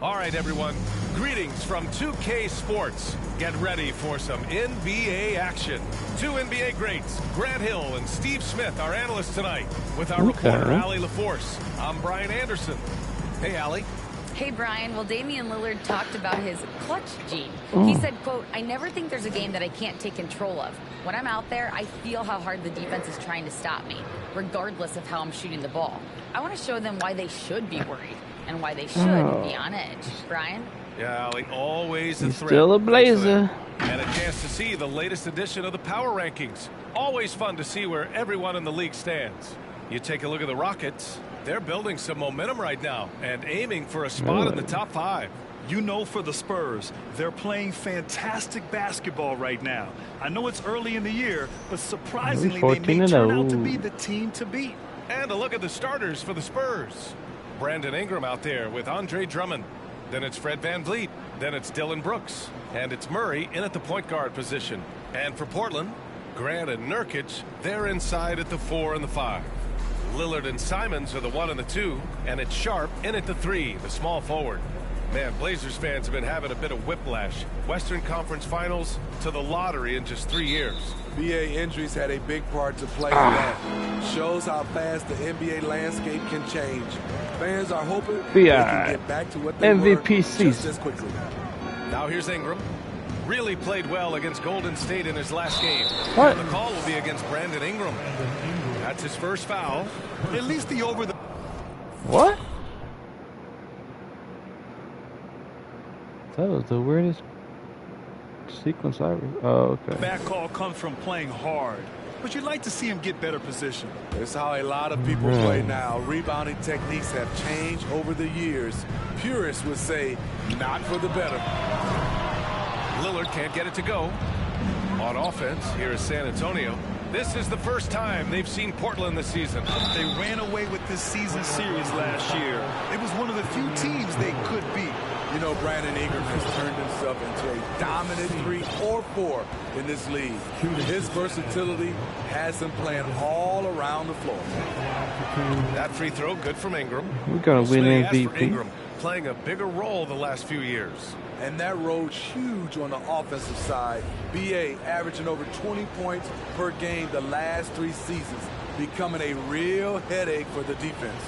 All right, everyone. Greetings from 2K Sports. Get ready for some NBA action. Two NBA greats, Grant Hill and Steve Smith, our analysts tonight, with our reporter, Allie LaForce. I'm Brian Anderson. Hey, Allie. Hey, Brian. Well, Damian Lillard talked about his clutch gene. He said, quote, "I never think there's a game that I can't take control of. When I'm out there, I feel how hard the defense is trying to stop me, regardless of how I'm shooting the ball. I want to show them why they should be worried and why they should be on edge." Brian? Yeah, Allie, always a threat. Still a Blazer. And a chance to see the latest edition of the Power Rankings. Always fun to see where everyone in the league stands. You take a look at the Rockets. They're building some momentum right now and aiming for a spot in the top 5. You know, for the Spurs, they're playing fantastic basketball right now. I know it's early in the year, but surprisingly, they may turn out to be the team to beat. And a look at the starters for the Spurs. Brandon Ingram out there with Andre Drummond. Then it's Fred VanVleet. Then it's Dylan Brooks. And it's Murray in at the point guard position. And for Portland, Grant and Nurkic, they're inside at the 4 and the 5. Lillard and Simons are the 1 and the 2. And it's Sharp in at the 3, the small forward. Man, Blazers fans have been having a bit of whiplash. Western Conference Finals to the lottery in just 3 years. BA injuries had a big part to play in that. Shows how fast the NBA landscape can change. Fans are hoping they can get back to what they MVP were season. just as quickly. Now here's Ingram. Really played well against Golden State in his last game. What? The call will be against Brandon Ingram. That's his first foul. At least the over the... What? That was the weirdest sequence I ever. Oh, okay. Back call comes from playing hard, but you'd like to see him get better position. It's how a lot of people play now. Rebounding techniques have changed over the years. Purists would say, not for the better. Lillard can't get it to go. On offense, here is San Antonio. This is the first time they've seen Portland this season. They ran away with this season series last year. It was one of the few teams they could beat. You know, Brandon Ingram has turned himself into a dominant 3 or 4 in this league. His versatility has him playing all around the floor. That free throw, good from Ingram. We're going to win MVP. Ingram, playing a bigger role the last few years. And that road's huge on the offensive side. BA averaging over 20 points per game the last 3 seasons, becoming a real headache for the defense.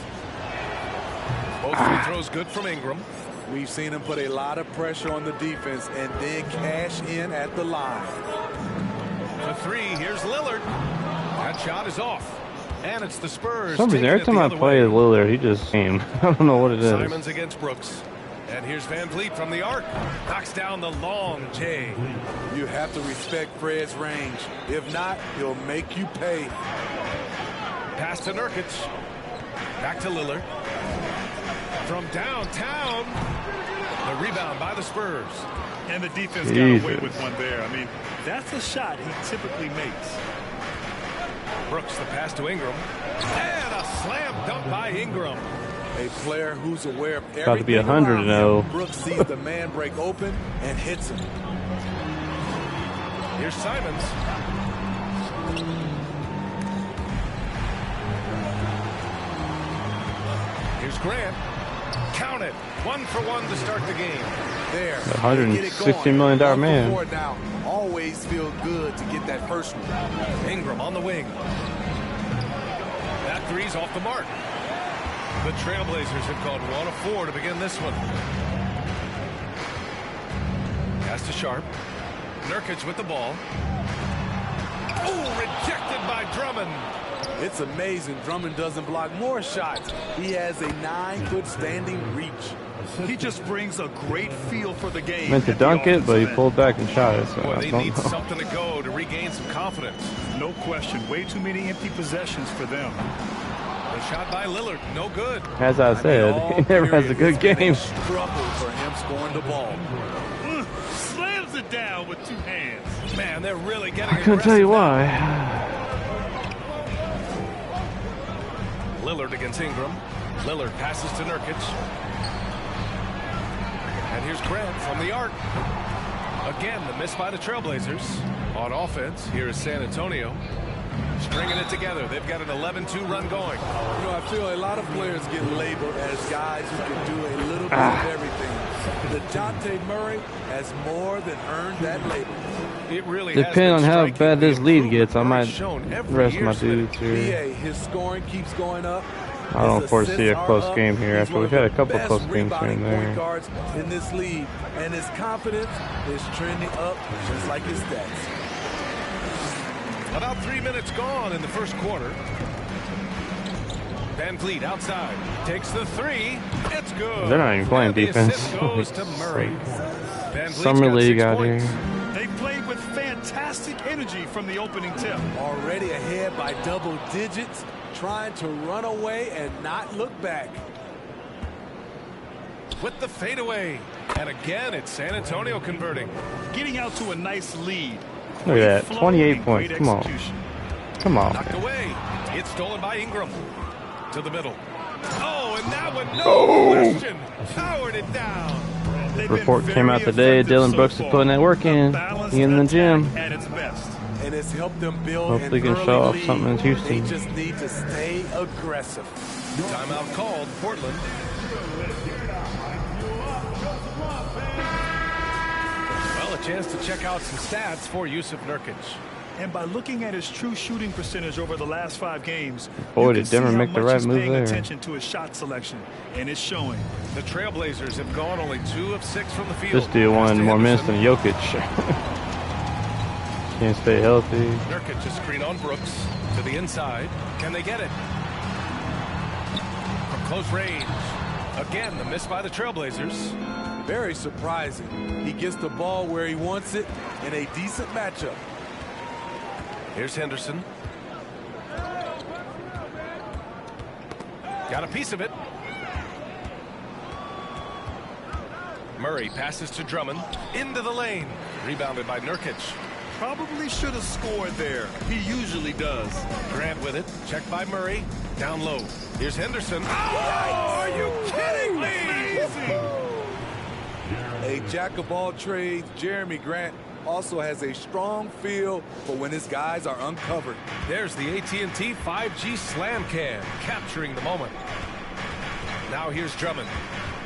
Both free throws good from Ingram. We've seen him put a lot of pressure on the defense and then cash in at the line. The 3, here's Lillard. That shot is off. And it's the Spurs. For some reason, every time I play Lillard, he just came. I don't know what it is. Simons against Brooks. And here's VanVleet from the arc. Knocks down the long J. You have to respect Fred's range. If not, he'll make you pay. Pass to Nurkic. Back to Lillard. From downtown. The rebound by the Spurs. And the defense got away with one there. I mean, that's a shot he typically makes. Brooks, the pass to Ingram. And a slam dunk by Ingram. A player who's aware of everything. About to be 100 now. Brooks sees the man break open and hits him. Here's Simons. Here's Grant. Count it. 1 for 1 to start the game. There. $160 million man. Now. Always feel good to get that first one. Ingram on the wing. That 3's off the mark. The Trailblazers have gone 1 of 4 to begin this one. Pass to Sharp. Nurkic with the ball. Oh, rejected by Drummond. It's amazing Drummond doesn't block more shots. He has a 9-foot standing reach. He just brings a great feel for the game. Meant to dunk it, but he pulled back and shot it. So Boy, they need something to go to regain some confidence. No question. Way too many empty possessions for them. The shot by Lillard, no good. As I said, he never has a good game. Struggle for him scoring the ball. Slams it down with 2 hands. Man, they're really getting I couldn't tell you why. Lillard against Ingram. Lillard passes to Nurkic. And here's Grant from the arc. Again, the miss by the Trailblazers. On offense, here is San Antonio. Stringing it together. They've got an 11-2 run going. You know, I feel a lot of players get labeled as guys who can do a little bit of everything. DeJounte Murray has more than earned that label. It really Depending on how bad this lead gets, I might rest my dude. dudes here. His scoring keeps going up. I don't foresee a close game here after we've had a couple close games here and there. Guards in this league, and his confidence is trending up just like his stats. About 3 minutes gone in the first quarter. Van Vliet outside takes the three. It's good. They're not even playing defense. Goes to Murray. Summer league out here. They played with fantastic energy from the opening tip. Already ahead by double digits, trying to run away and not look back. With the fadeaway. And again, it's San Antonio converting. Getting out to a nice lead. Look at that. 28 points. Come on. Come on. Knocked away. It's stolen by Ingram. To the middle. Oh, and that one, no question. Powered it down. Report came out today. Dylan Brooks is putting that work in. He in the gym. At its best. And it's helped them build. Hopefully can show off something in Houston. They just need to stay aggressive. Timeout called, Portland. Well, a chance to check out some stats for Yusuf Nurkic. And by looking at his true shooting percentage over the last 5 games, boy, did Denver make the right move there. Attention to his shot selection, and it's showing. The Trailblazers have gone only 2 of 6 from the field. This dude won more minutes than Jokic. Can't stay healthy. Nurkic just screen on Brooks to the inside. Can they get it? From close range. Again, the miss by the Trailblazers. Very surprising. He gets the ball where he wants it in a decent matchup. Here's Henderson. Got a piece of it. Murray passes to Drummond. Into the lane. Rebounded by Nurkic. Probably should have scored there. He usually does. Grant with it. Checked by Murray. Down low. Here's Henderson. Oh, are you kidding me? A jack of all trades, Jeremy Grant also has a strong feel for when his guys are uncovered. There's the AT&T 5G slam cam, capturing the moment. Now here's Drummond,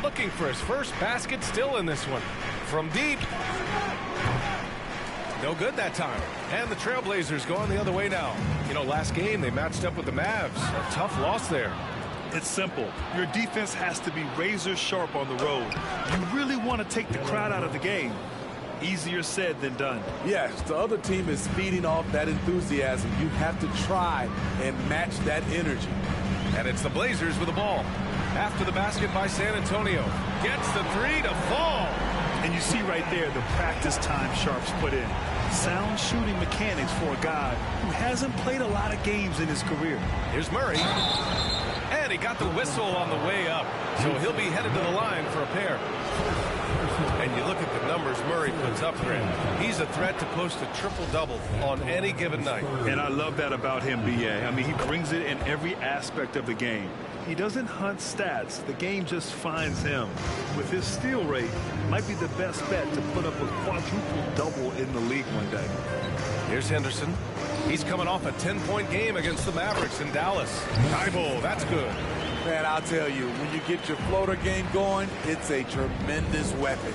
looking for his first basket, still in this one. From deep. No good that time. And the Trailblazers going the other way now. You know, last game they matched up with the Mavs. A tough loss there. It's simple. Your defense has to be razor sharp on the road. You really want to take the crowd out of the game. Easier said than done. Yes, the other team is feeding off that enthusiasm. You have to try and match that energy. And it's the Blazers with the ball. After the basket by San Antonio. Gets the three to fall. And you see right there the practice time Sharp's put in. Sound shooting mechanics for a guy who hasn't played a lot of games in his career. Here's Murray. And he got the whistle on the way up. So he'll be headed to the line for a pair. And you look at the numbers Murray puts up, Grant. He's a threat to post a triple-double on any given night. And I love that about him, B.A. I mean, he brings it in every aspect of the game. He doesn't hunt stats. The game just finds him. With his steal rate, might be the best bet to put up a quadruple-double in the league one day. Here's Henderson. He's coming off a 10-point game against the Mavericks in Dallas. Thibault, that's good. Man, I'll tell you, when you get your floater game going, it's a tremendous weapon.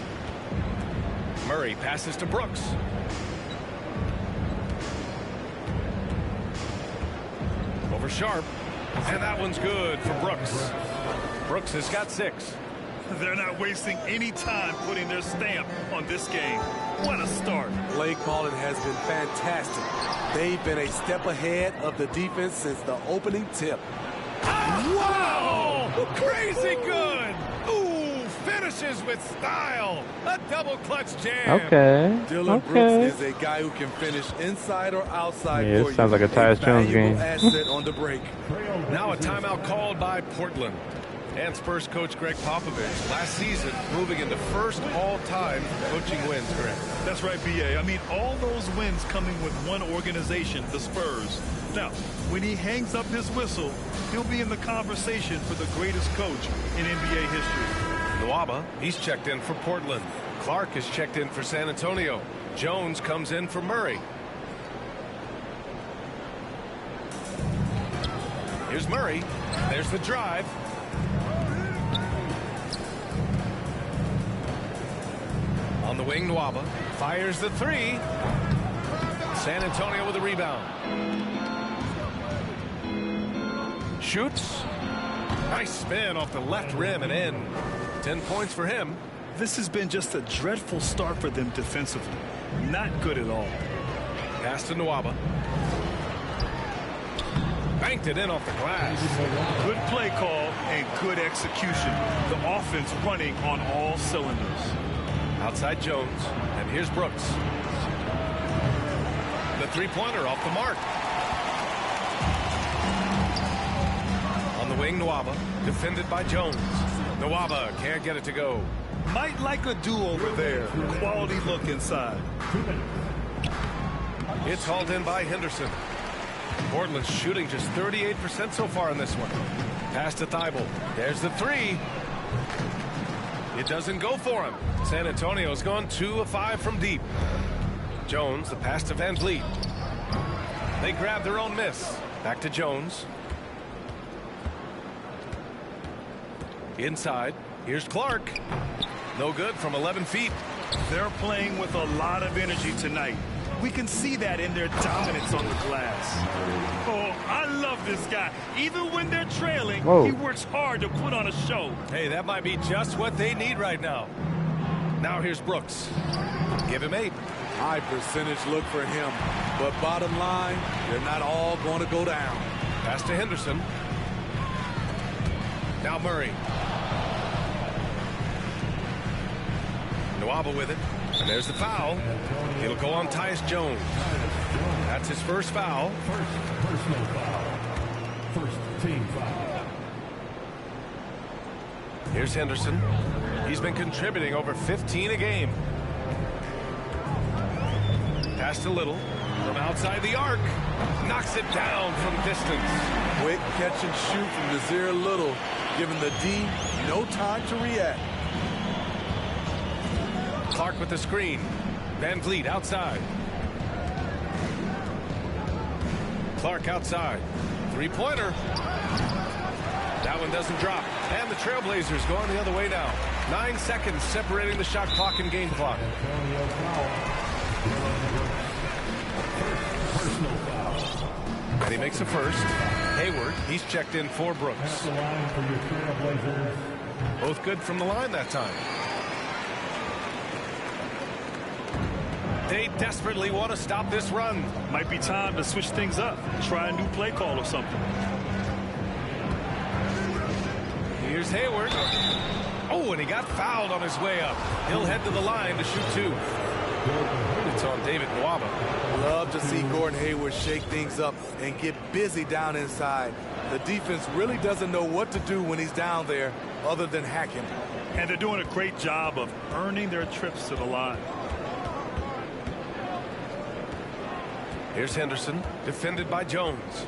Murray passes to Brooks. Over Sharp. And that one's good for Brooks. Brooks has got 6. They're not wasting any time putting their stamp on this game. What a start. Play calling has been fantastic. They've been a step ahead of the defense since the opening tip. Wow! Crazy good! Ooh, finishes with style. A double clutch jam. Okay. Dylan Brooks is a guy who can finish inside or outside. Yeah, it sounds like a Tyus Jones game. Asset on the break. Now a timeout called by Portland. And Spurs coach Greg Popovich last season moving into first all-time coaching wins, Greg. That's right, B.A. I mean, all those wins coming with one organization, the Spurs. Now, when he hangs up his whistle, he'll be in the conversation for the greatest coach in NBA history. Nwaba, he's checked in for Portland. Clark is checked in for San Antonio. Jones comes in for Murray. Here's Murray. There's the drive. the wing, Nwaba fires the three. San Antonio with a rebound. Shoots. Nice spin off the left rim and in. 10 points for him. This has been just a dreadful start for them defensively. Not good at all. Pass to Nwaba. Banked it in off the glass. Good play call and good execution. The offense running on all cylinders. Outside Jones. And here's Brooks. The three-pointer off the mark. On the wing, Nwaba. Defended by Jones. Nwaba can't get it to go. Might like a do over there. Quality look inside. It's hauled in by Henderson. Portland's shooting just 38% so far in this one. Pass to Thibault. There's the three. It doesn't go for him. San Antonio's gone 2 of 5 from deep. Jones, the pass to Van Vliet. They grab their own miss. Back to Jones. Inside. Here's Clark. No good from 11 feet. They're playing with a lot of energy tonight. We can see that in their dominance on the glass. Oh, I love this guy. Even when they're trailing, he works hard to put on a show. Hey, that might be just what they need right now. Now here's Brooks. Give him 8. High percentage look for him. But bottom line, they're not all going to go down. Pass to Henderson. Now Murray. Nwaba with it. And there's the foul. It'll go on Tyus Jones. That's his first foul. Personal foul. First team foul. Here's Henderson. He's been contributing over 15 a game. Pass to Little. From outside the arc. Knocks it down from distance. Quick catch and shoot from Nazir Little, giving the D no time to react. Clark with the screen. Van Vliet outside. Clark outside. Three-pointer. That one doesn't drop. And the Trailblazers going the other way now. 9 seconds separating the shot clock and game clock. And he makes a first. Hayward, he's checked in for Brooks. Both good from the line that time. They desperately want to stop this run. Might be time to switch things up. Try a new play call or something. Here's Hayward. Oh, and he got fouled on his way up. He'll head to the line to shoot 2. It's on David Nwaba. Love to see Gordon Hayward shake things up and get busy down inside. The defense really doesn't know what to do when he's down there other than hack him. And they're doing a great job of earning their trips to the line. Here's Henderson, defended by Jones.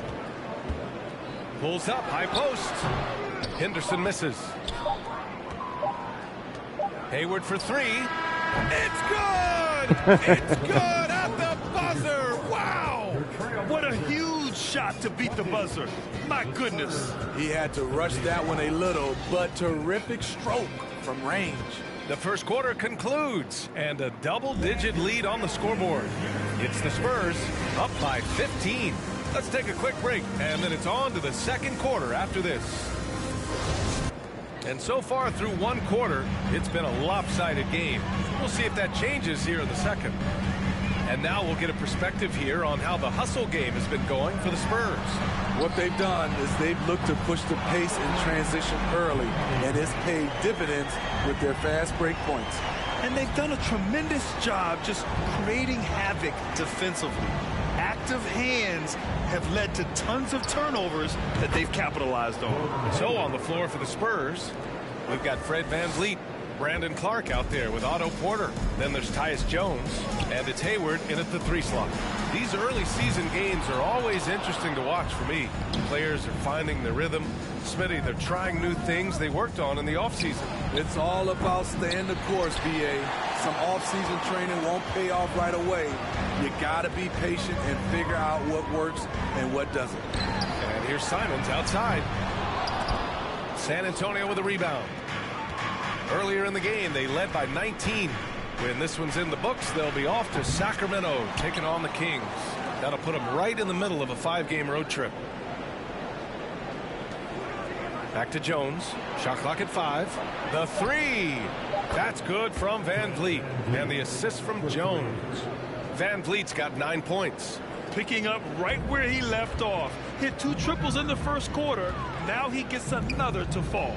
Pulls up, high post. Henderson misses. Hayward for 3. It's good! It's good at the buzzer! Wow! What a huge shot to beat the buzzer. My goodness. He had to rush that one a little, but terrific stroke from range. The first quarter concludes, and a double-digit lead on the scoreboard. It's the Spurs up by 15. Let's take a quick break, and then it's on to the second quarter after this. And so far through one quarter, it's been a lopsided game. We'll see if that changes here in the second. And now we'll get a perspective here on how the hustle game has been going for the Spurs. What they've done is they've looked to push the pace in transition early, and it's paid dividends with their fast break points. And they've done a tremendous job just creating havoc defensively. Active hands have led to tons of turnovers that they've capitalized on. So on the floor for the Spurs, we've got Fred Van Vliet, Brandon Clark out there with Otto Porter. Then there's Tyus Jones, and it's Hayward in at the 3 slot. These early season games are always interesting to watch for me. Players are finding their rhythm. Smitty, they're trying new things they worked on in the offseason. It's all about staying the course, BA. Some offseason training won't pay off right away. You got to be patient and figure out what works and what doesn't. And here's Simons outside. San Antonio with a rebound. Earlier in the game, they led by 19. When this one's in the books, they'll be off to Sacramento, taking on the Kings. That'll put them right in the middle of a 5-game road trip. Back to Jones. Shot clock at 5. The 3. That's good from Van Vliet. And the assist from Jones. Van Vliet's got 9 points. Picking up right where he left off. Hit 2 triples in the first quarter. Now he gets another to fall.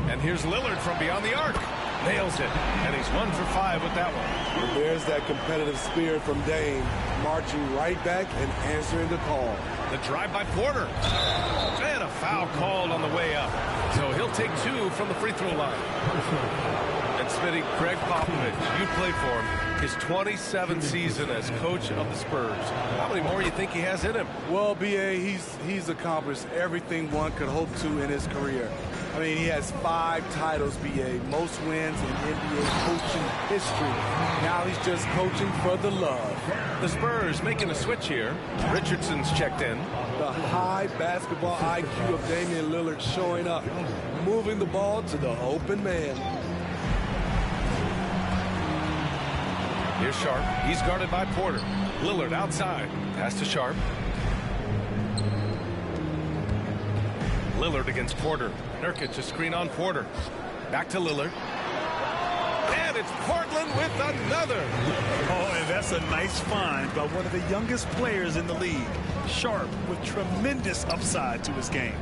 And here's Lillard from beyond the arc. Nails it. And he's 1 for 5 with that one. And there's that competitive spirit from Dame, marching right back and answering the call. The drive by Porter. And a foul called on the way up. So he'll take 2 from the free throw line. And Smitty, Greg Popovich, you played for him. His 27th season as coach of the Spurs. How many more do you think he has in him? Well, B.A., he's accomplished everything one could hope to in his career. I mean, he has 5 titles, B.A., most wins in NBA coaching history. Now he's just coaching for the love. The Spurs making a switch here. Richardson's checked in. The high basketball IQ of Damian Lillard showing up, moving the ball to the open man. Here's Sharp. He's guarded by Porter. Lillard outside. Pass to Sharp. Lillard against Porter. Nurkic a screen on Porter. Back to Lillard. And it's Portland with another. Oh, and that's a nice find by one of the youngest players in the league. Sharp with tremendous upside to his game.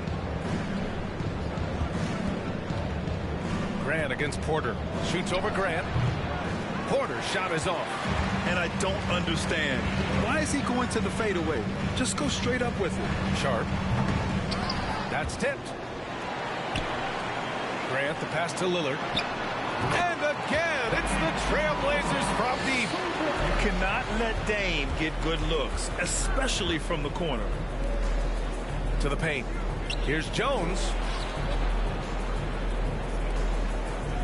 Grant against Porter. Shoots over Grant. Porter's shot is off. And I don't understand. Why is he going to the fadeaway? Just go straight up with it. Sharp. That's tipped. Grant, the pass to Lillard. And again, it's the Trailblazers from deep. You cannot let Dame get good looks, especially from the corner. To the paint. Here's Jones.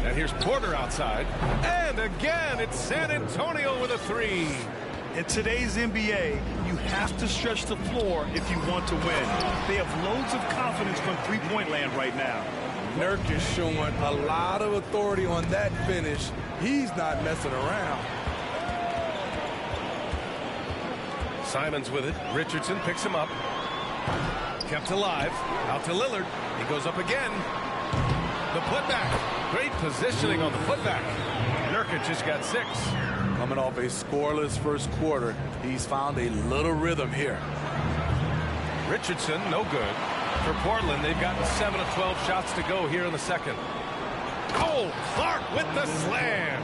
And here's Porter outside. And again, it's San Antonio with a 3. In today's NBA, you have to stretch the floor if you want to win. They have loads of confidence from three-point land right now. Nurk is showing a lot of authority on that finish. He's not messing around. Simons with it. Richardson picks him up. Kept alive. Out to Lillard. He goes up again. The putback. Great positioning on the putback. Nurkic just got 6. Coming off a scoreless first quarter, he's found a little rhythm here. Richardson, no good. For Portland, they've gotten 7 of 12 shots to go here in the second. Oh, Clark with the slam.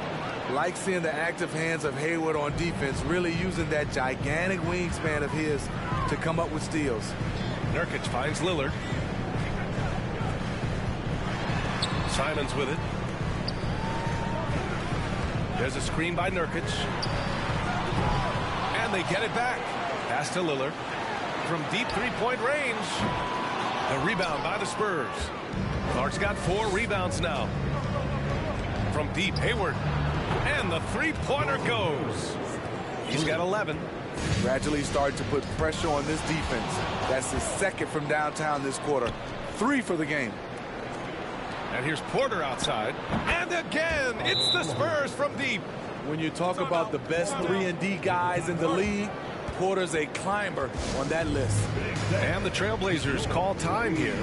Like seeing the active hands of Hayward on defense, really using that gigantic wingspan of his to come up with steals. Nurkic finds Lillard. Simons with it. There's a screen by Nurkic. And they get it back. Pass to Lillard. From deep three-point range. The rebound by the Spurs. Clark's got 4 rebounds now. From deep, Hayward. And the three-pointer goes. He's got 11. Gradually starting to put pressure on this defense. That's his second from downtown this quarter. 3 for the game. And here's Porter outside. And again, it's the Spurs from deep. When you talk about the best 3-and-D guys in the league, Porter's a climber on that list. And the Trailblazers call time here.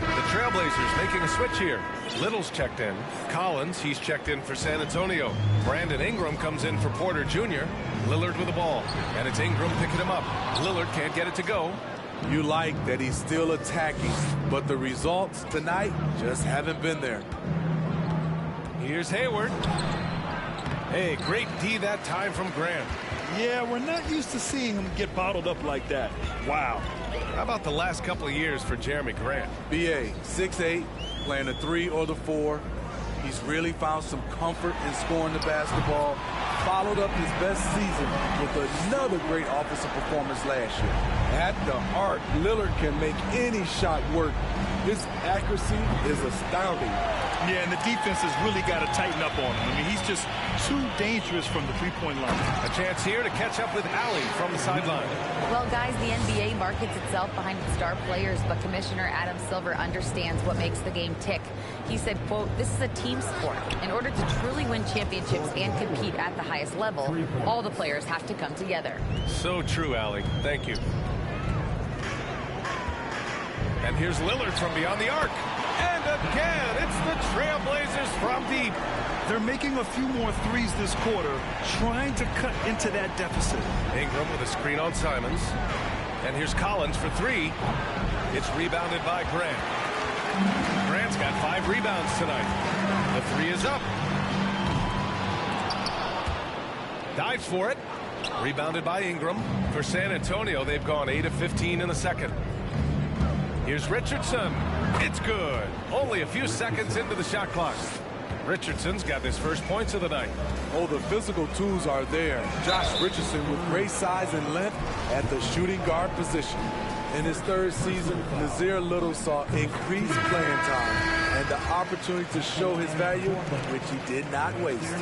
The Trailblazers making a switch here. Little's checked in. Collins, he's checked in for San Antonio. Brandon Ingram comes in for Porter Jr. Lillard with the ball. And it's Ingram picking him up. Lillard can't get it to go. You like that he's still attacking, but the results tonight just haven't been there. Here's Hayward. Hey, great D that time from Grant. Yeah, we're not used to seeing him get bottled up like that. Wow. How about the last couple of years for Jeremy Grant? BA, 6'8", playing the 3 or the 4. He's really found some comfort in scoring the basketball, followed up his best season with another great offensive performance last year. At the arc, Lillard can make any shot work. His accuracy is astounding. Yeah, and the defense has really got to tighten up on him. I mean, he's just too dangerous from the three-point line. A chance here to catch up with Allie from the sideline. Well, guys, the NBA markets itself behind its star players, but Commissioner Adam Silver understands what makes the game tick. He said, quote, "This is a team sport. In order to truly win championships and compete at the highest level, all the players have to come together." So true, Allie. Thank you. And here's Lillard from beyond the arc. And again, it's the Trailblazers from deep. They're making a few more threes this quarter, trying to cut into that deficit. Ingram with a screen on Simons. And here's Collins for three. It's rebounded by Grant. Grant's got 5 rebounds tonight. The three is up. Dives for it. Rebounded by Ingram. For San Antonio, they've gone 8 of 15 in the second. Here's Richardson. It's good. Only a few seconds into the shot clock. Richardson's got his first points of the night. Oh, the physical tools are there. Josh Richardson with great size and length at the shooting guard position. In his third season, Nazir Little saw increased playing time and the opportunity to show his value, which he did not waste.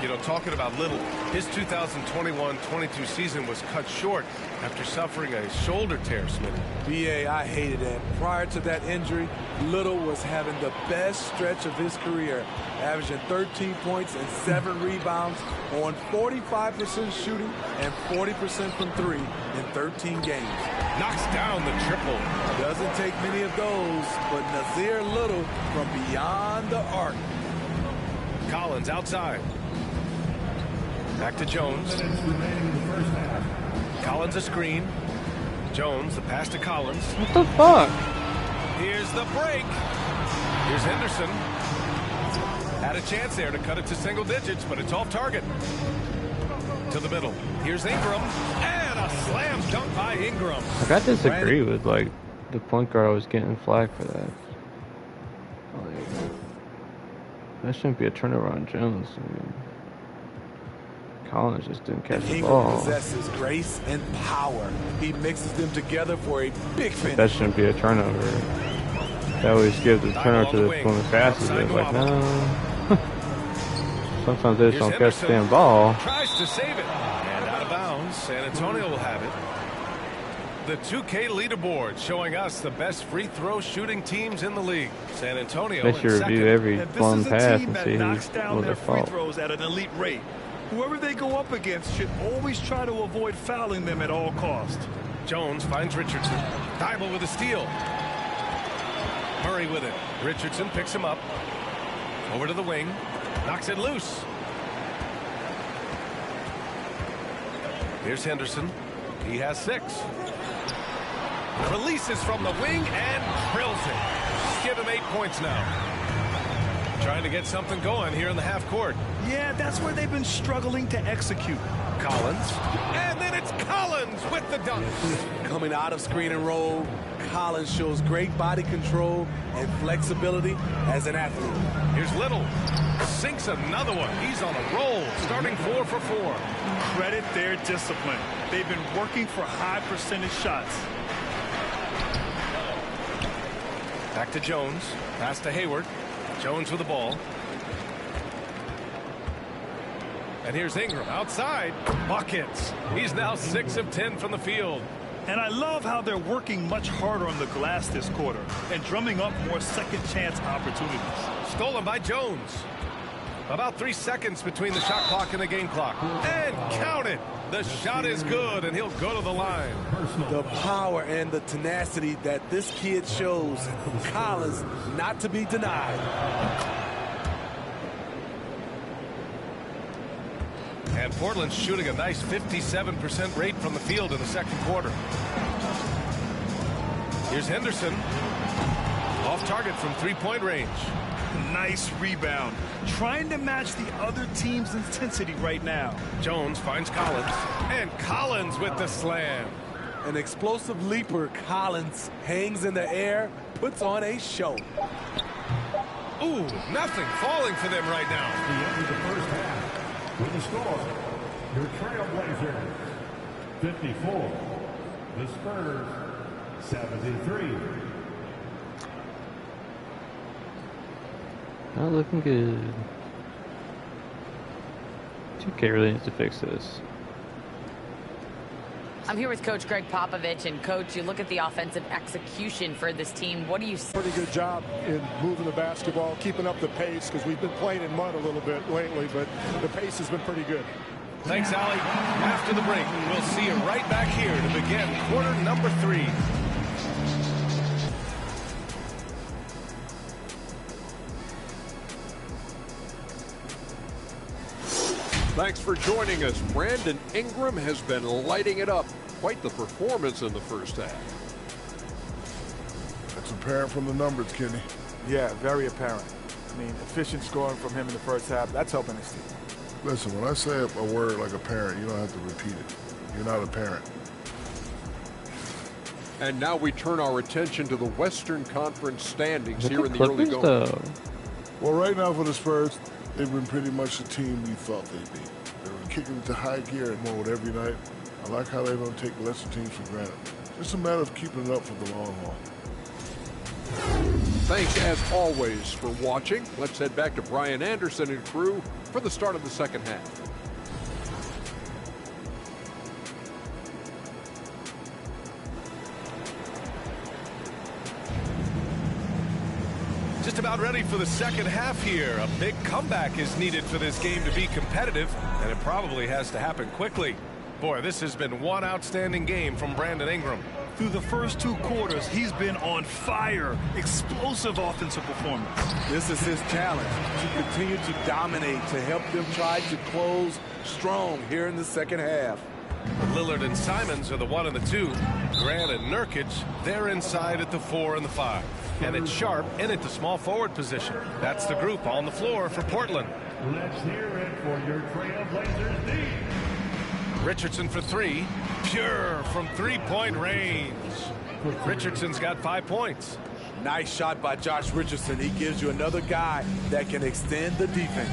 You know, talking about Little, his 2021-22 season was cut short after suffering a shoulder tear, Smitty. B.A., I hated that. Prior to that injury, Little was having the best stretch of his career, averaging 13 points and 7 rebounds on 45% shooting and 40% from 3 in 13 games. Knocks down the triple. Doesn't take many of those, but Nazir Little from beyond the arc. Collins outside. Back to Jones. Collins a screen. Jones, the pass to Collins. What the fuck? Here's the break. Here's Henderson. Had a chance there to cut it to single digits, but it's off target. To the middle. Here's Ingram. And a slam dunk by Ingram. Like, I disagree with, like, the point guard was getting flack for that. Like, that shouldn't be a turnover on Jones. I mean, Collins just didn't catch the Ingram ball. possesses grace and power. He mixes them together for a big finish. That shouldn't be a turnover. They always give the turnover to the one that passes it. Like, no. Sometimes they just don't catch the damn ball. Tries to save it. And out of bounds. San Antonio will have it. The 2K leaderboard showing us the best free throw shooting teams in the league. San Antonio They should review every blown pass and see knocks who's down their free fault. throws at an elite rate. Whoever they go up against should always try to avoid fouling them at all costs. Jones finds Richardson. Thibault with a steal. Murray with it. Richardson picks him up. Over to the wing. Knocks it loose. Here's Henderson. He has 6. Releases from the wing and drills it. Give him 8 points now. Trying to get something going here in the half court. Yeah, that's where they've been struggling to execute. Collins. And then it's Collins with the dunk. Coming out of screen and roll, Collins shows great body control and flexibility as an athlete. Here's Little. Sinks another one. He's on a roll, starting 4 for 4. Credit their discipline. They've been working for high percentage shots. Back to Jones. Pass to Hayward. Jones with the ball. And here's Ingram outside. Buckets. He's now 6 of 10 from the field. And I love how they're working much harder on the glass this quarter and drumming up more second chance opportunities. Stolen by Jones. About 3 seconds between the shot clock and the game clock. And count it. The shot is good, and he'll go to the line. The power and the tenacity that this kid shows, Collins, not to be denied. And Portland's shooting a nice 57% rate from the field in the second quarter. Here's Henderson. Off target from 3-point range. Nice rebound. Trying to match the other team's intensity right now. Jones finds Collins. And Collins with the slam. An explosive leaper, Collins hangs in the air, puts on a show. Ooh, nothing falling for them right now. With the score, your Trailblazers 54, the Spurs 73. Not looking good. 2K really needs to fix this. I'm here with Coach Greg Popovich, and Coach, you look at the offensive execution for this team. What do you see? Pretty good job in moving the basketball, keeping up the pace, because we've been playing in mud a little bit lately, but the pace has been pretty good. Thanks, Allie. After the break, we'll see you right back here to begin quarter number 3. Thanks for joining us. Brandon Ingram has been lighting it up. Quite the performance in the first half. That's apparent from the numbers, Kenny. Yeah, very apparent. I mean, efficient scoring from him in the first half. That's helping his team. Listen, when I say a word like apparent, you don't have to repeat it. You're not a parent. And now we turn our attention to the Western Conference standings here in the Clippers, early going. though. Well, right now for the Spurs, they've been pretty much the team we thought they'd be. They were kicking into high gear at mode every night. I like how they don't take lesser teams for granted. Just a matter of keeping it up for the long haul. Thanks as always for watching. Let's head back to Brian Anderson and crew for the start of the second half. Just about ready for the second half here. A big comeback is needed for this game to be competitive, and it probably has to happen quickly. Boy, this has been one outstanding game from Brandon Ingram. Through the first 2 quarters, he's been on fire. Explosive offensive performance. This is his challenge, to continue to dominate, to help them try to close strong here in the second half. Lillard and Simons are the 1 and the 2. Grant and Nurkic, they're inside at the 4 and the 5. And it's Sharp in at the small forward position. That's the group on the floor for Portland. Let's hear it for your Trailblazers D. Richardson for 3. Pure from three-point range. Richardson's got 5 points. Nice shot by Josh Richardson. He gives you another guy that can extend the defense.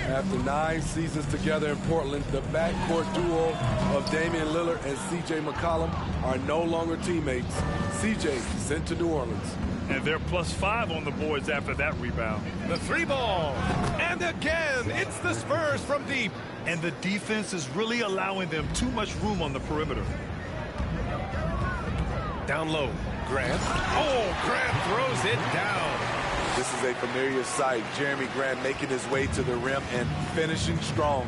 After 9 seasons together in Portland, the backcourt duo of Damian Lillard and C.J. McCollum are no longer teammates. C.J. sent to New Orleans. And they're +5 on the boards after that rebound. The 3 ball. And again, it's the Spurs from deep. And the defense is really allowing them too much room on the perimeter. Down low. Grant. Oh, Grant throws it down. This is a familiar sight. Jeremy Grant making his way to the rim and finishing strong.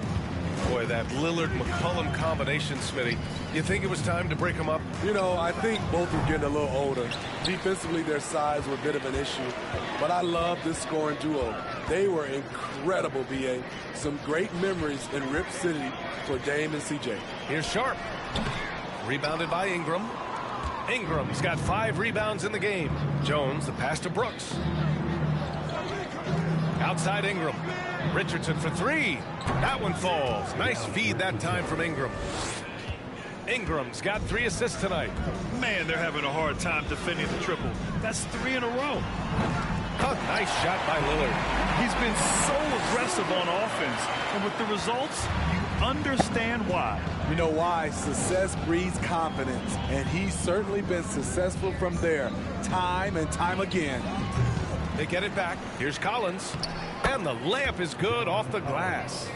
Boy, that Lillard-McCollum combination, Smitty. You think it was time to break them up? You know, I think both are getting a little older. Defensively, their size were a bit of an issue. But I love this scoring duo. They were incredible, B.A. Some great memories in Rip City for Dame and C.J. Here's Sharp. Rebounded by Ingram. Ingram's got 5 rebounds in the game. Jones, the pass to Brooks. Outside Ingram. Richardson for 3. That one falls. Nice feed that time from Ingram. Ingram's got 3 assists tonight. Man, they're having a hard time defending the triple. That's 3 in a row. A nice shot by Lillard. He's been so aggressive on offense. And with the results, you understand why. You know why? Success breeds confidence. And he's certainly been successful from there, time and time again. They get it back. Here's Collins. And the layup is good off the glass.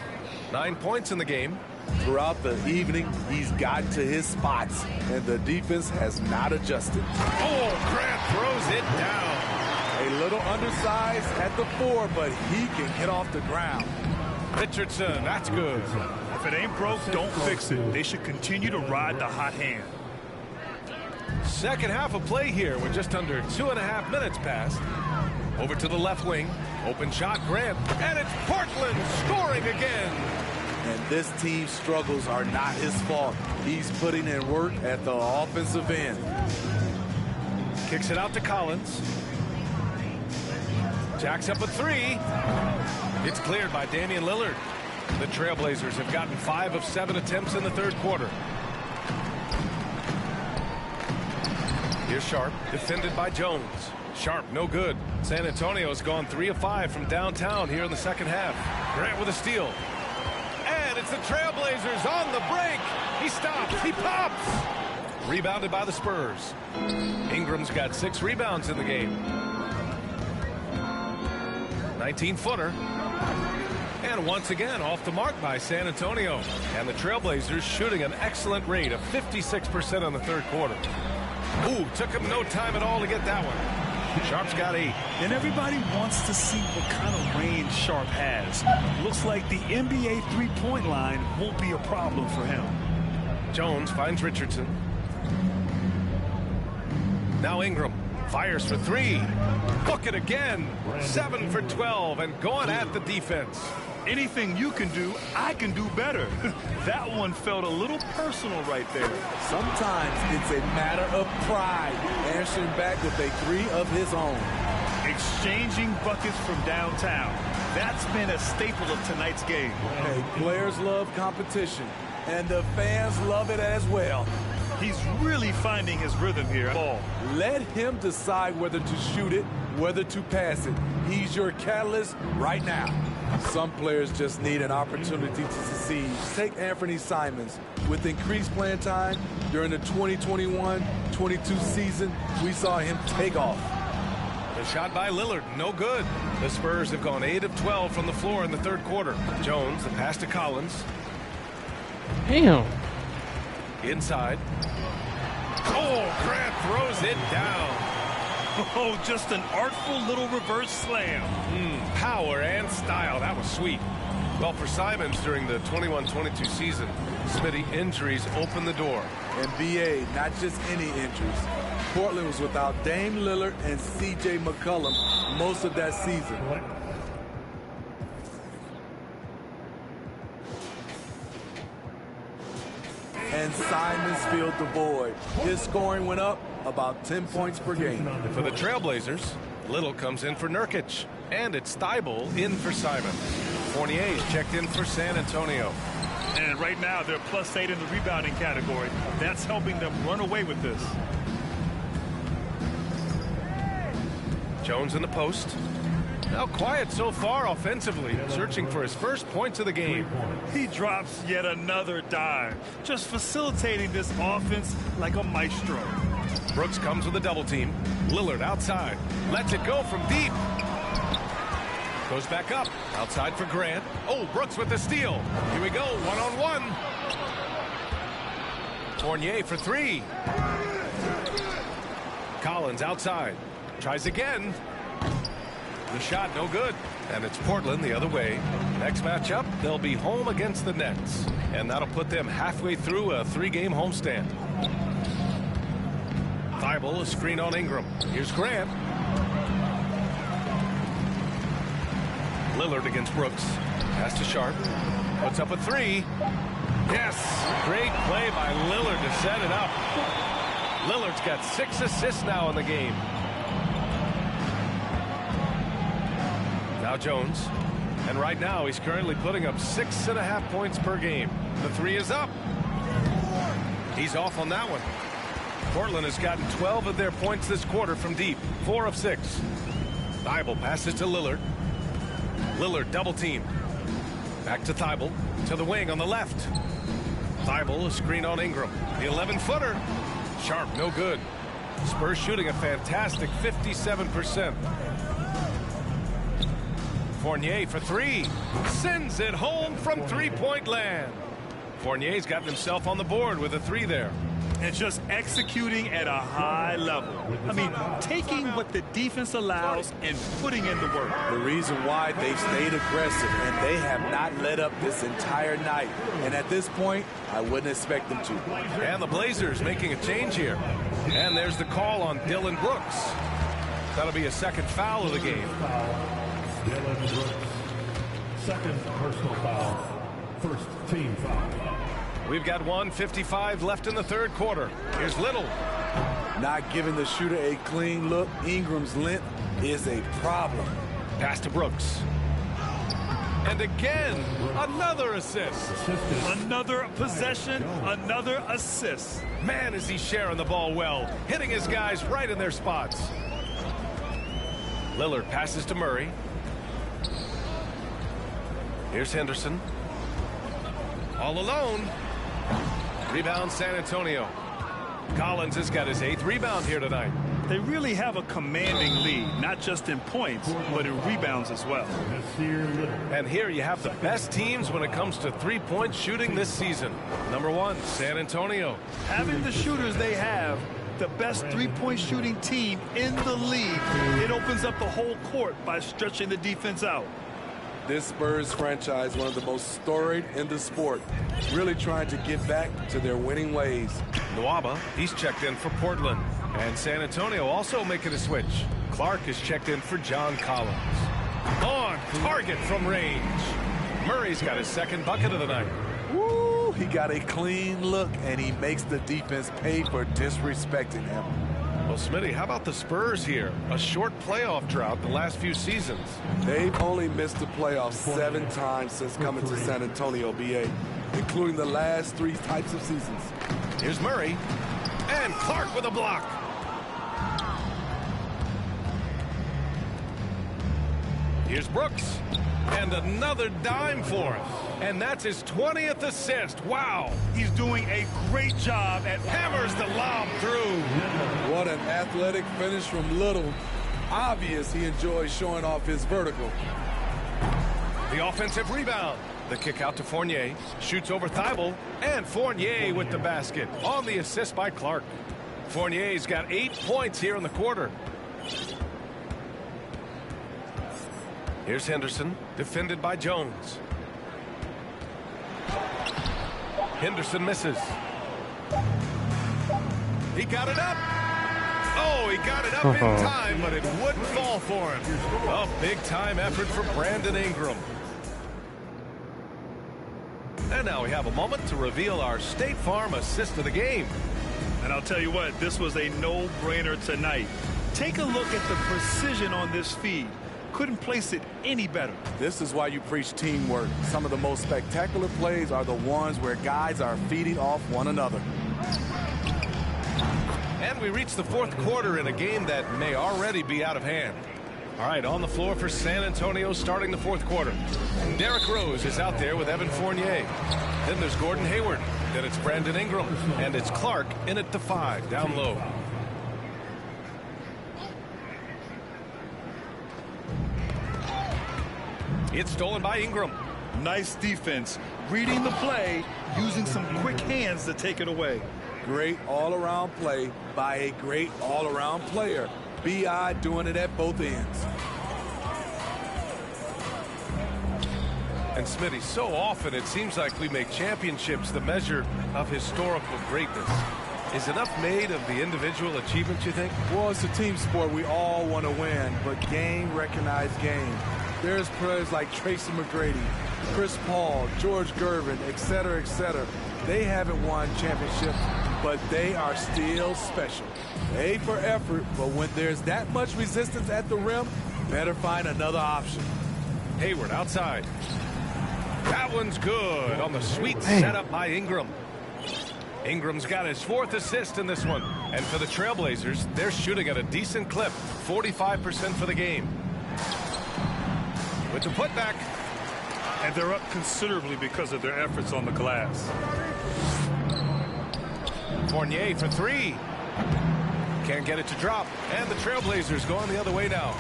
9 points in the game. Throughout the evening, he's gotten to his spots, and the defense has not adjusted. Oh, Grant throws it down. A little undersized at the 4, but he can get off the ground. Richardson, that's good. If it ain't broke, don't fix it. They should continue to ride the hot hand. Second half of play here with just under 2.5 minutes passed. Over to the left wing. Open shot, Grant. And it's Portland scoring again. And this team's struggles are not his fault. He's putting in work at the offensive end. Kicks it out to Collins. Jacks up a 3. It's cleared by Damian Lillard. The Trailblazers have gotten 5 of 7 attempts in the third quarter. Here's Sharp, defended by Jones. Sharp, no good. San Antonio's gone 3 of 5 from downtown here in the second half. Grant with a steal. the Trailblazers on the break. He stops. He pops. Rebounded by the Spurs. Ingram's got 6 rebounds in the game. 19-footer. And once again, off the mark by San Antonio. And the Trailblazers shooting an excellent rate of 56% in the third quarter. Ooh, took him no time at all to get that one. Sharp's got 8. And everybody wants to see what kind of range Sharp has. Looks like the NBA three-point line won't be a problem for him. Jones finds Richardson. Now Ingram fires for 3. Book it again. 7 for 12 and going at the defense. Anything you can do, I can do better. That one felt a little personal right there. Sometimes it's a matter of pride, answering back with a 3 of his own. Exchanging buckets from downtown. That's been a staple of tonight's game. Hey, players love competition, and the fans love it as well. He's really finding his rhythm here. Let him decide whether to shoot it, whether to pass it. He's your catalyst right now. Some players just need an opportunity to succeed. Take Anthony Simons. With increased playing time during the 2021-22 season, we saw him take off. The shot by Lillard, no good. The Spurs have gone 8 of 12 from the floor in the third quarter. Jones, the pass to Collins. Damn. Inside. Oh, Grant throws it down. Oh, just an artful little reverse slam. Power and style. That was sweet. Well, for Simons during the 21-22 season, Smitty, injuries opened the door. And BA, not just any injuries. Portland was without Dame Lillard and C.J. McCollum most of that season. And Simons filled the void. His scoring went up about 10 points per game. For the Trailblazers, Little comes in for Nurkic. And it's Thibault in for Simons. Fournier's checked in for San Antonio. And right now, they're +8 in the rebounding category. That's helping them run away with this. Jones in the post. Now quiet so far offensively, searching for his first points of the game. He drops yet another dime, just facilitating this offense like a maestro. Brooks comes with a double team. Lillard outside. Lets it go from deep. Goes back up. Outside for Grant. Oh, Brooks with the steal. Here we go. One-on-one. Fournier for 3. Collins outside. Tries again. The shot no good. And it's Portland the other way. Next matchup, they'll be home against the Nets. And that'll put them halfway through a 3-game homestand. Thibault, a screen on Ingram. Here's Grant. Lillard against Brooks. Pass to Sharp. Puts up a 3. Yes! Great play by Lillard to set it up. Lillard's got 6 assists now in the game. Now Jones. And right now he's currently putting up 6.5 points per game. The 3 is up. He's off on that one. Portland has gotten 12 of their points this quarter from deep. 4 of 6. Thibault passes to Lillard. Lillard double team. Back to Thibault. To the wing on the left. Thibault, a screen on Ingram. The 11-footer. Sharp, no good. Spurs shooting a fantastic 57%. Fournier for 3. Sends it home from three-point land. Fournier's gotten himself on the board with a 3 there. And just executing at a high level. I mean, taking what the defense allows and putting in the work. The reason why they stayed aggressive, and they have not let up this entire night. And at this point, I wouldn't expect them to. And the Blazers making a change here. And there's the call on Dylan Brooks. That'll be a second foul of the game. Dylan Brooks, second personal foul, first team foul. We've got 1:55 left in the third quarter. Here's Little. Not giving the shooter a clean look. Ingram's length is a problem. Pass to Brooks. And again, another assist. Another possession, another assist. Man, is he sharing the ball well, hitting his guys right in their spots. Lillard passes to Murray. Here's Henderson. All alone. Rebound San Antonio. Collins has got his 8th rebound here tonight. They really have a commanding lead, not just in points, but in rebounds as well. And here you have the best teams when it comes to three-point shooting this season. Number 1, San Antonio. Having the shooters they have, the best three-point shooting team in the league, it opens up the whole court by stretching the defense out. This Spurs franchise, one of the most storied in the sport, really trying to get back to their winning ways. Nwaba, he's checked in for Portland. And San Antonio also making a switch. Clark is checked in for John Collins. On target from range. Murray's got his 2nd bucket of the night. Woo, he got a clean look, and he makes the defense pay for disrespecting him. Well, Smitty, how about the Spurs here? A short playoff drought the last few seasons. They've only missed the playoffs 7 times since coming to San Antonio, BA, including the last 3 types of seasons. Here's Murray. And Clark with a block. Here's Brooks. And another dime for him. And that's his 20th assist. Wow. He's doing a great job at Hammers the lob through. What an athletic finish from Little. Obvious he enjoys showing off his vertical. The offensive rebound. The kick out to Fournier. Shoots over Thibault. And Fournier with the basket. On the assist by Clark. Fournier's got 8 points here in the quarter. Here's Henderson, defended by Jones. Henderson misses. He got it up. Oh, he got it up in time, but it wouldn't fall for him. A big-time effort for Brandon Ingram. And now we have a moment to reveal our State Farm assist of the game. And I'll tell you what, this was a no-brainer tonight. Take a look at the precision on this feed. Couldn't place it any better. This is why you preach teamwork. Some of the most spectacular plays are the ones where guys are feeding off one another. And we reach the 4th quarter in a game that may already be out of hand. All right, on the floor for San Antonio starting the 4th quarter. Derrick Rose is out there with Evan Fournier. Then there's Gordon Hayward. Then it's Brandon Ingram. And it's Clark in at the 5, down low. It's stolen by Ingram. Nice defense. Reading the play, using some quick hands to take it away. Great all-around play by a great all-around player. B.I. doing it at both ends. And Smitty, so often it seems like we make championships the measure of historical greatness. Is enough made of the individual achievements, you think? Well, it's a team sport. We all want to win, but game recognized game. There's players like Tracy McGrady, Chris Paul, George Gervin, et cetera, They haven't won championships, but they are still special. A for effort, but when there's that much resistance at the rim, better find another option. Hayward outside. That one's good on the sweet setup by Ingram. Ingram's got his 4th assist in this one. And for the Trailblazers, they're shooting at a decent clip, 45% for the game. With the putback. And they're up considerably because of their efforts on the glass. Fournier for 3. Can't get it to drop. And the Trailblazers going the other way now.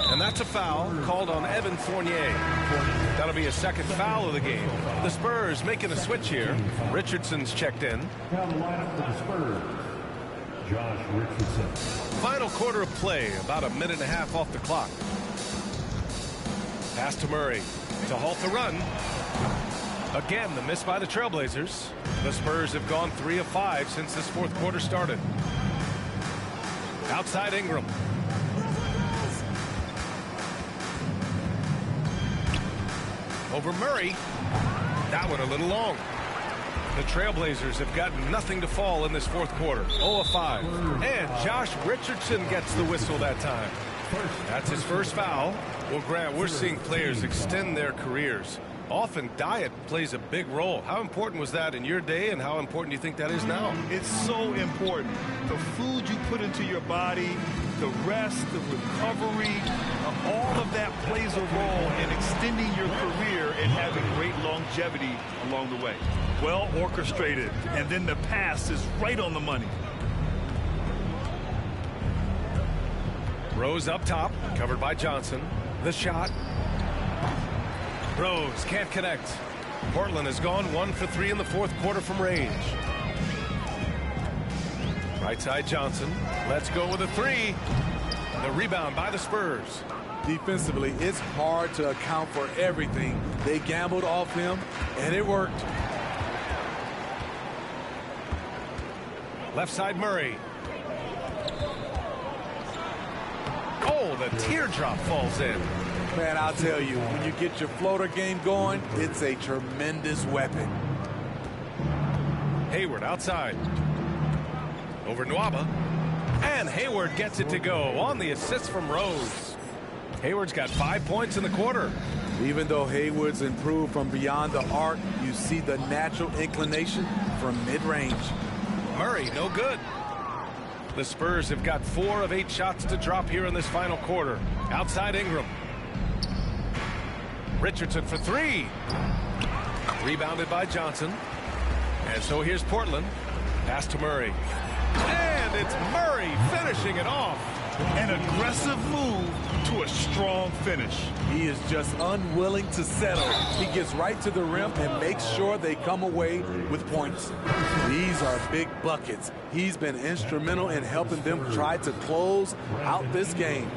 And that's a foul called on Evan Fournier. That'll be a 2nd foul of the game. The Spurs making a switch here. Richardson's checked in. Now the lineup for the Spurs. Josh Richardson. Final quarter of play, about a minute and a half off the clock. Pass to Murray to halt the run. Again, the miss by the Trailblazers. The Spurs have gone 3 of 5 since this 4th quarter started. Outside Ingram. Over Murray. That one a little long. The Trailblazers have got nothing to fall in this 4th quarter. 0 of 5. And Josh Richardson gets the whistle that time. That's his 1st foul. Well, Grant, we're seeing players extend their careers Often diet plays a big role. How important was that in your day, and how important do you think that is now? It's so important. The food you put into your body, the rest, the recovery, all of that plays a role in extending your career and having great longevity along the way. Well orchestrated, and then the pass is right on the money. Rose up top, covered by Johnson. The shot. Rose can't connect. Portland has gone 1 for 3 in the fourth quarter from range. Right side Johnson. Let's go with a 3. The rebound by the Spurs. Defensively, it's hard to account for everything. They gambled off him, and it worked. Left side Murray. Oh, the teardrop falls in. Man, I'll tell you, when you get your floater game going, it's a tremendous weapon. Hayward outside. Over Nwaba. And Hayward gets it to go on the assist from Rose. Hayward's got 5 points in the quarter. Even though Hayward's improved from beyond the arc, you see the natural inclination from mid-range. Murray, no good. The Spurs have got 4 of 8 shots to drop here in this final quarter. Outside Ingram. Richardson for 3. Rebounded by Johnson. And so here's Portland. Pass to Murray. And it's Murray finishing it off. An aggressive move to a strong finish. He is just unwilling to settle. He gets right to the rim and makes sure they come away with points. These are big buckets. He's been instrumental in helping them try to close out this game.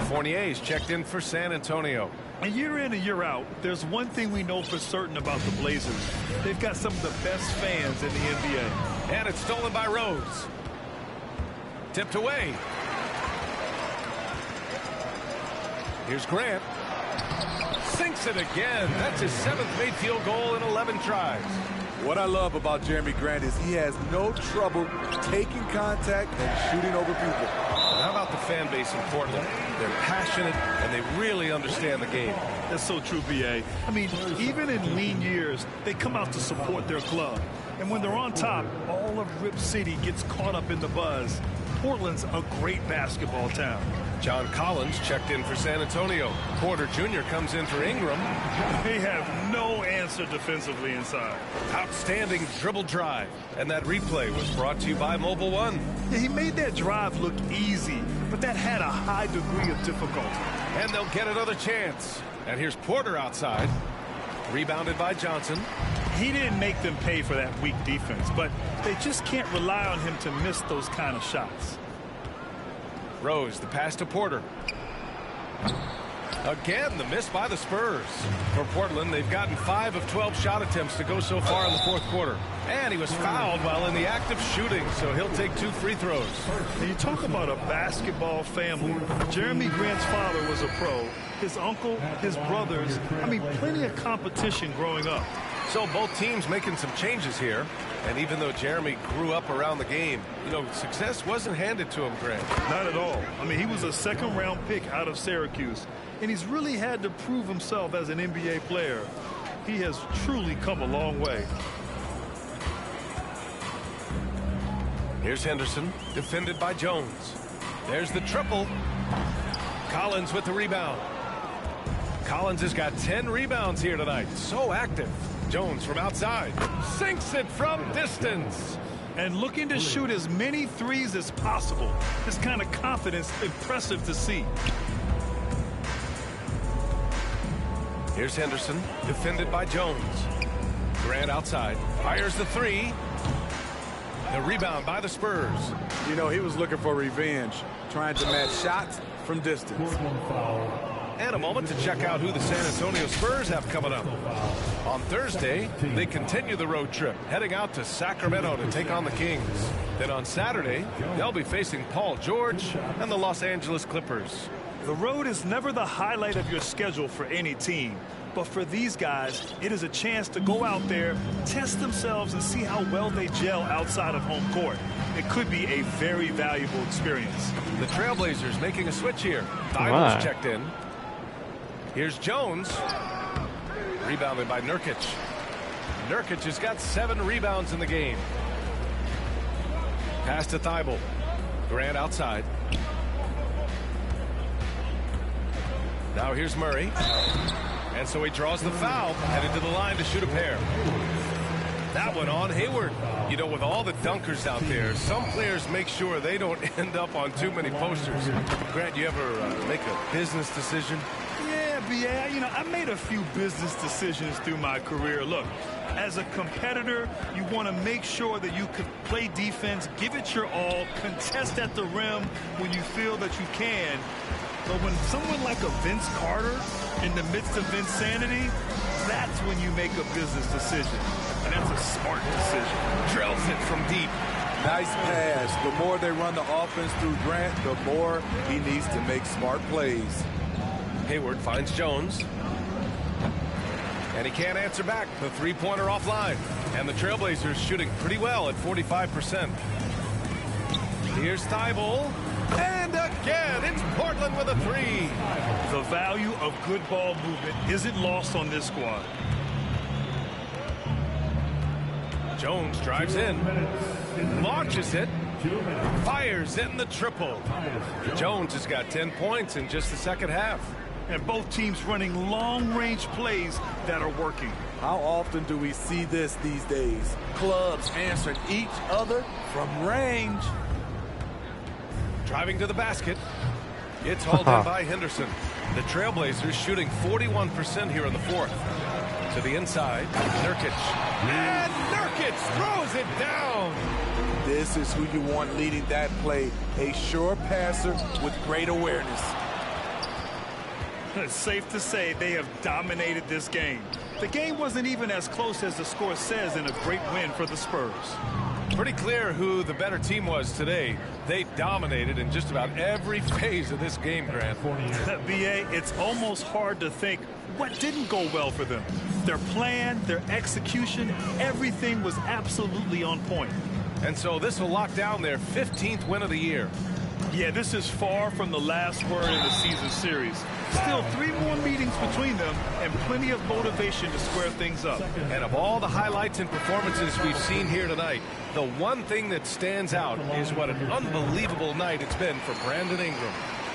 Fournier's checked in for San Antonio. And year in and year out, there's one thing we know for certain about the Blazers. They've got some of the best fans in the NBA. And it's stolen by Rose. Tipped away. Here's Grant. Sinks it again. That's his 7th made field goal in 11 tries. What I love about Jeremy Grant is he has no trouble taking contact and shooting over people. How about the fan base in Portland? They're passionate, and they really understand the game. That's so true, B.A. I mean, even in lean years, they come out to support their club. And when they're on top, all of Rip City gets caught up in the buzz. Portland's a great basketball town. John Collins checked in for San Antonio. Porter Jr. comes in for Ingram. They have no answer defensively inside. Outstanding dribble drive. And that replay was brought to you by Mobile One. Yeah, he made that drive look easy, but that had a high degree of difficulty. And they'll get another chance. And here's Porter outside. Rebounded by Johnson. He didn't make them pay for that weak defense, but they just can't rely on him to miss those kind of shots. Rose, the pass to Porter. Again, the miss by the Spurs. For Portland, they've gotten 5 of 12 shot attempts to go so far in the fourth quarter. And he was fouled while in the act of shooting, so he'll take 2 free throws. Now you talk about a basketball family. Jeremy Grant's father was a pro. His uncle, his brothers, I mean, plenty of competition growing up. So both teams making some changes here. And even though Jeremy grew up around the game, you know, success wasn't handed to him, Grant. Not at all. I mean, he was a 2nd-round pick out of Syracuse. And he's really had to prove himself as an NBA player. He has truly come a long way. Here's Henderson, defended by Jones. There's the triple. Collins with the rebound. Collins has got 10 rebounds here tonight. So active. Jones from outside. Sinks it from distance. And looking to shoot as many threes as possible. This kind of confidence, impressive to see. Here's Henderson, defended by Jones. Grant outside. Fires the 3. The rebound by the Spurs. You know, he was looking for revenge, trying to match shots from distance. And a moment to check out who the San Antonio Spurs have coming up. On Thursday, they continue the road trip, heading out to Sacramento to take on the Kings. Then on Saturday, they'll be facing Paul George and the Los Angeles Clippers. The road is never the highlight of your schedule for any team. But for these guys, it is a chance to go out there, test themselves, and see how well they gel outside of home court. It could be a very valuable experience. The Trailblazers making a switch here. Divers checked in. Here's Jones. Rebounded by Nurkic. Nurkic has got 7 rebounds in the game. Pass to Thibault. Grant outside. Now here's Murray. And so he draws the foul, headed to the line to shoot a pair. That one on Hayward. You know, with all the dunkers out there, some players make sure they don't end up on too many posters. Grant, you ever make a business decision? Yeah, B.A., you know, I made a few business decisions through my career. Look, as a competitor, you want to make sure that you can play defense, give it your all, contest at the rim when you feel that you can. But when someone like a Vince Carter in the midst of insanity, that's when you make a business decision. And that's a smart decision. Drills it from deep. Nice pass. The more they run the offense through Grant, the more he needs to make smart plays. Hayward finds Jones. And he can't answer back. The three-pointer offline. And the Trailblazers shooting pretty well at 45%. Here's Thibault. And again, it's Portland with a 3. The value of good ball movement isn't lost on this squad. Jones drives in, launches it, fires in the triple. Jones has got 10 points in just the second half. And both teams running long-range plays that are working. How often do we see this these days? Clubs answering each other from range. Driving to the basket. It's hauled in by Henderson. The Trailblazers shooting 41% here in the fourth. To the inside, Nurkic. And Nurkic throws it down. This is who you want leading that play. A sure passer with great awareness. It's safe to say they have dominated this game. The game wasn't even as close as the score says in a great win for the Spurs. Pretty clear who the better team was today. They dominated in just about every phase of this game, Grant. B.A., it's almost hard to think what didn't go well for them. Their plan, their execution, everything was absolutely on point. And so this will lock down their 15th win of the year. Yeah, this is far from the last word in the season series. Still 3 more meetings between them and plenty of motivation to square things up. And of all the highlights and performances we've seen here tonight, the one thing that stands out is what an unbelievable night it's been for Brandon Ingram.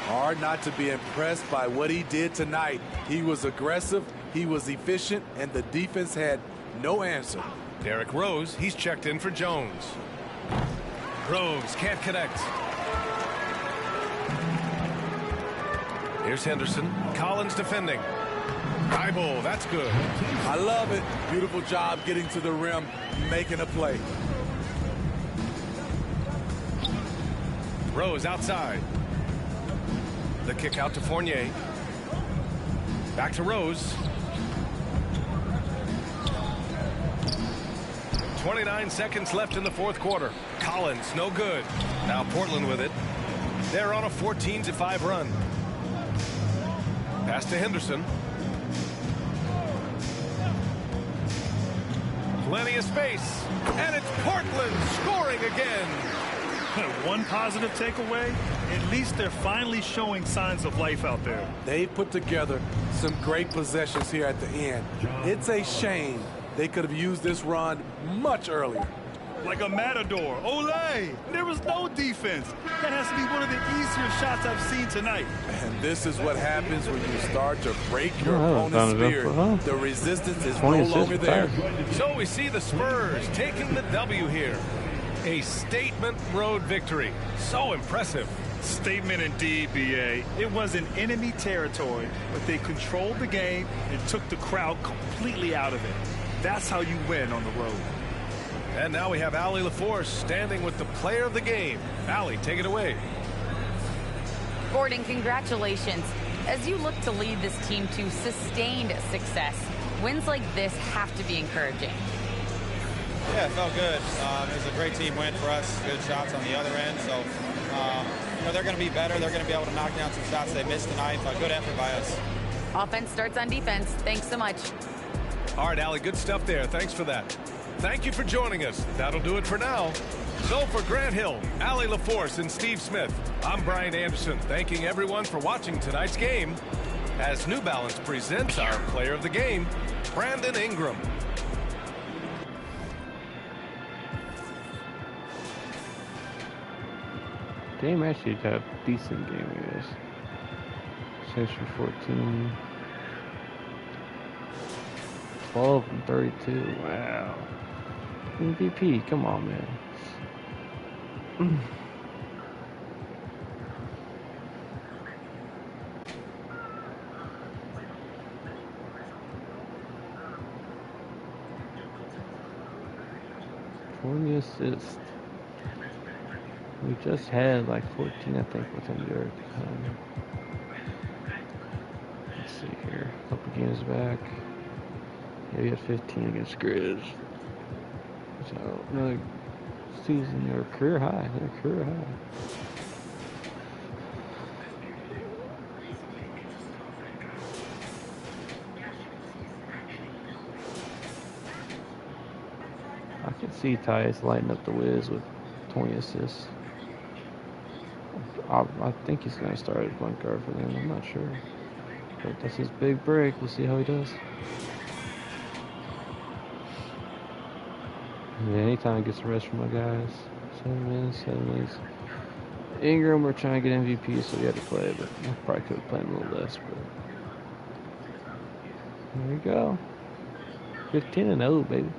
Hard not to be impressed by what he did tonight. He was aggressive, he was efficient, and the defense had no answer. Derrick Rose, he's checked in for Jones. Rose can't connect. Here's Henderson. Collins defending. Thibault, that's good. I love it. Beautiful job getting to the rim, making a play. Rose outside. The kick out to Fournier. Back to Rose. 29 seconds left in the fourth quarter. Collins, no good. Now Portland with it. They're on a 14-5 run. Pass to Henderson. Plenty of space. And it's Portland scoring again. One positive takeaway, at least they're finally showing signs of life out there. They put together some great possessions here at the end. It's a shame they could have used this run much earlier. Like a matador. Olé! There was no defense. That has to be one of the easier shots I've seen tonight. And this is what happens when you start to break your opponent's spirit. The resistance is no longer there. So we see the Spurs taking the W here. A statement road victory. So impressive. Statement indeed, B.A. It was in enemy territory, but they controlled the game and took the crowd completely out of it. That's how you win on the road. And now we have Allie LaForce standing with the player of the game. Allie, take it away. Gordon, congratulations. As you look to lead this team to sustained success, wins like this have to be encouraging. Yeah, it felt good. It was a great team win for us. Good shots on the other end. So, they're going to be better. They're going to be able to knock down some shots they missed tonight. Good effort by us. Offense starts on defense. Thanks so much. All right, Allie, good stuff there. Thanks for that. Thank you for joining us. That'll do it for now. So for Grant Hill, Allie LaForce, and Steve Smith, I'm Brian Anderson, thanking everyone for watching tonight's game as New Balance presents our player of the game. Brandon Ingram. Dame actually had a decent game, I guess. 6 for 14. 12 and 32. Wow. MVP, come on, man. Assists. We just had like 14, I think, with him there. Let's see here. A couple games back. Yeah, we had 15 against Grizz. So another season, or career high. Their career high. I could see Tyus lighting up the Wiz with 20 assists. I think he's going to start as point guard for them. I'm not sure. But that's his big break. We'll see how he does. Yeah, anytime he gets a rest from my guys. 7 minutes. Ingram, we're trying to get MVP, so we had to play, but I probably could have played a little less. But there we go. 15-0, baby.